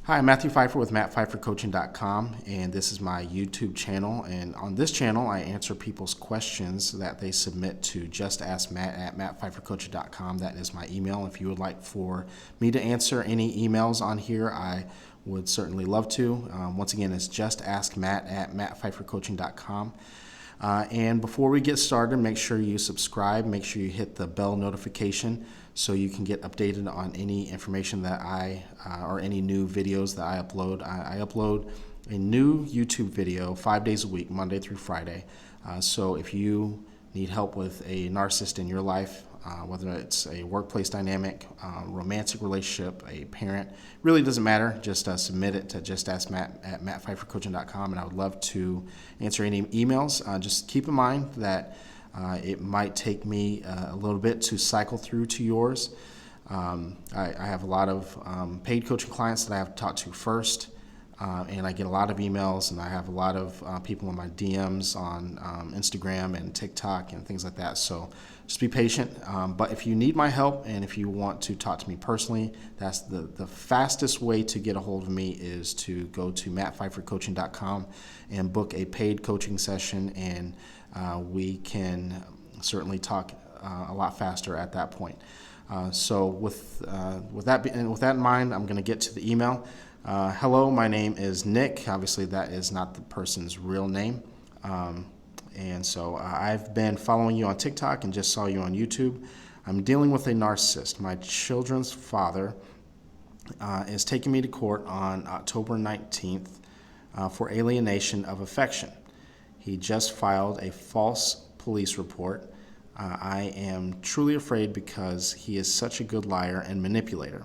Hi, I'm Matthew Phifer with MattPhiferCoaching.com, and this is my YouTube channel. And on this channel, I answer people's questions that they submit to Just Ask Matt at MattPhiferCoaching.com. That is my email. If you would like for me to answer any emails on here, I would certainly love to. Once again, it's Just Ask Matt at MattPhiferCoaching.com. And before we get started, make sure you subscribe, make sure you hit the bell notification so you can get updated on any information that or any new videos that I upload. I upload a new YouTube video 5 days a week, Monday through Friday. So if you need help with a narcissist in your life, whether it's a workplace dynamic, romantic relationship, a parent, really doesn't matter. Just submit it to Just Ask Matt at MattPhiferCoaching.com, and I would love to answer any emails. Just keep in mind that it might take me a little bit to cycle through to yours. I have a lot of paid coaching clients that I have to talk to first. And I get a lot of emails, and I have a lot of people in my DMs on Instagram and TikTok and things like that. So just be patient. But if you need my help and if you want to talk to me personally, that's the fastest way to get a hold of me is to go to MattPhiferCoaching.com and book a paid coaching session, and we can certainly talk a lot faster at that point. So with that in mind, I'm going to get to the email. Hello, my name is Nick. Obviously, that is not the person's real name. And so I've been following you on TikTok and just saw you on YouTube. I'm dealing with a narcissist. My children's father is taking me to court on October 19th for alienation of affection. He just filed a false police report. I am truly afraid because he is such a good liar and manipulator.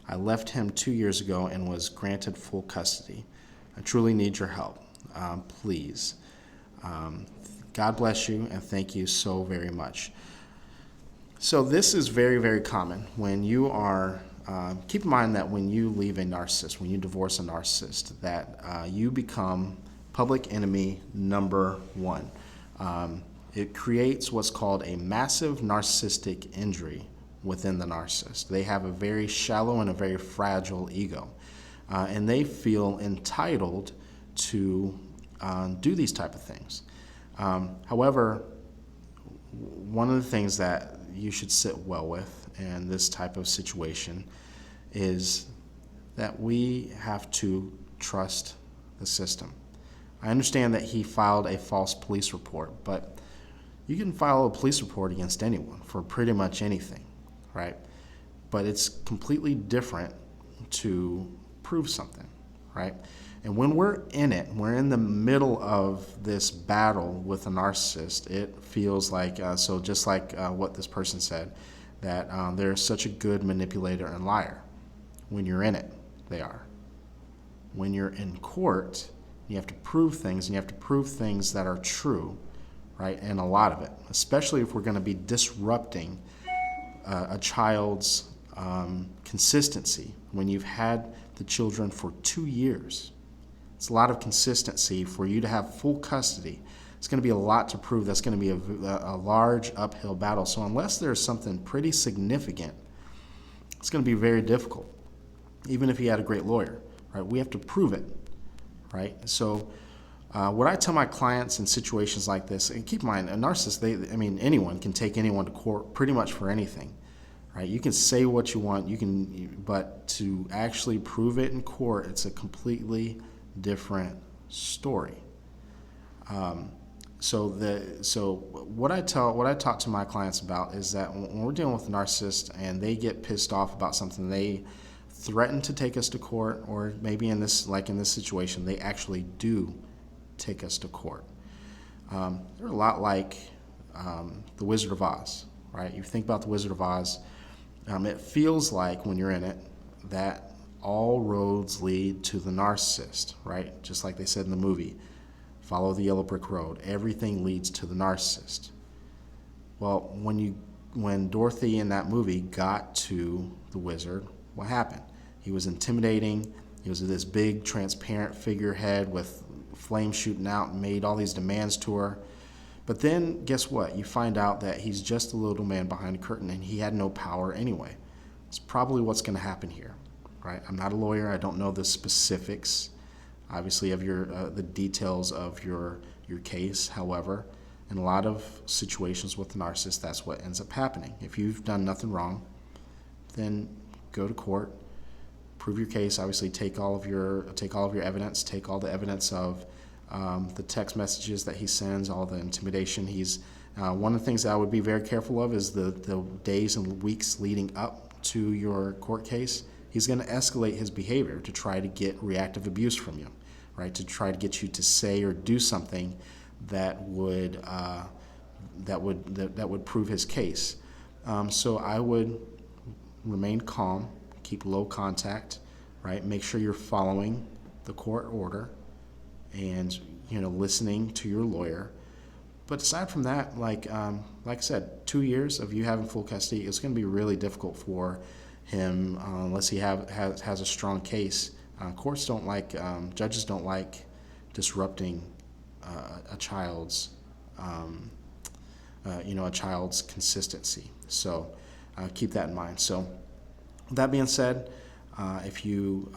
I left him 2 years ago and was granted full custody. I truly need your help. Please. God bless you, and thank you so very much. So this is very, very common. When you are, keep in mind that when you leave a narcissist, when you divorce a narcissist, that you become public enemy number one. It creates what's called a massive narcissistic injury within the narcissist. They have a very shallow and a very fragile ego, and they feel entitled to do these type of things. However, one of the things that you should sit well with in this type of situation is that we have to trust the system. I understand that he filed a false police report, but you can file a police report against anyone for pretty much anything, right? But it's completely different to prove something, right? And when we're in it, we're in the middle of this battle with a narcissist, it feels like, so just like what this person said, that they're such a good manipulator and liar. When you're in it, they are. When you're in court, you have to prove things, and you have to prove things that are true, right? And a lot of it, especially if we're going to be disrupting a child's consistency. When you've had the children for 2 years, it's a lot of consistency for you to have full custody. It's going to be a lot to prove. That's going to be a large uphill battle. So unless there's something pretty significant, it's going to be very difficult. Even if he had a great lawyer, right? We have to prove it, right? So what I tell my clients in situations like this, and keep in mind, a narcissist, anyone can take anyone to court pretty much for anything, right? You can say what you want, but to actually prove it in court, it's a completely different story. So what I talk to my clients about is that when we're dealing with a narcissist and they get pissed off about something, they threaten to take us to court, or maybe in this situation, they actually do take us to court. They're a lot like the Wizard of Oz, right? You think about the Wizard of Oz, it feels like when you're in it that all roads lead to the narcissist, right? Just like they said in the movie, follow the yellow brick road. Everything leads to the narcissist. Well, when Dorothy in that movie got to the wizard, what happened? He was intimidating. He was this big, transparent figurehead with flames shooting out and made all these demands to her. But then, guess what? You find out that he's just a little man behind a curtain and he had no power anyway. It's probably what's going to happen here, right? I'm not a lawyer. I don't know the specifics, obviously, of the details of your case. However, in a lot of situations with the narcissist, that's what ends up happening. If you've done nothing wrong, then go to court, prove your case. Obviously, take all of your evidence, take all the evidence of the text messages that he sends, all the intimidation. One of the things that I would be very careful of is the days and weeks leading up to your court case. He's going to escalate his behavior to try to get reactive abuse from you, right? To try to get you to say or do something that would prove his case. So I would remain calm, keep low contact, right? Make sure you're following the court order and listening to your lawyer. But aside from that, like I said, 2 years of you having full custody, it's going to be really difficult for him unless he has a strong case. Courts don't like, judges don't like disrupting a child's consistency. So keep that in mind. So with that being said, if you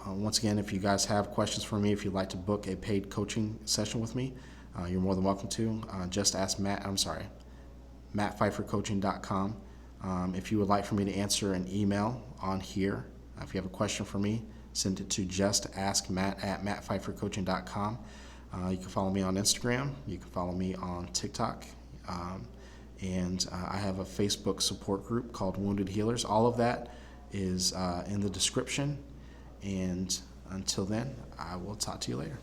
guys have questions for me, if you'd like to book a paid coaching session with me, you're more than welcome to. Just ask mattpfeiffercoaching.com. If you would like for me to answer an email on here, if you have a question for me, send it to justaskmatt@mattpfeiffercoaching.com. You can follow me on Instagram. You can follow me on TikTok. And I have a Facebook support group called Wounded Healers. All of that is in the description. And until then, I will talk to you later.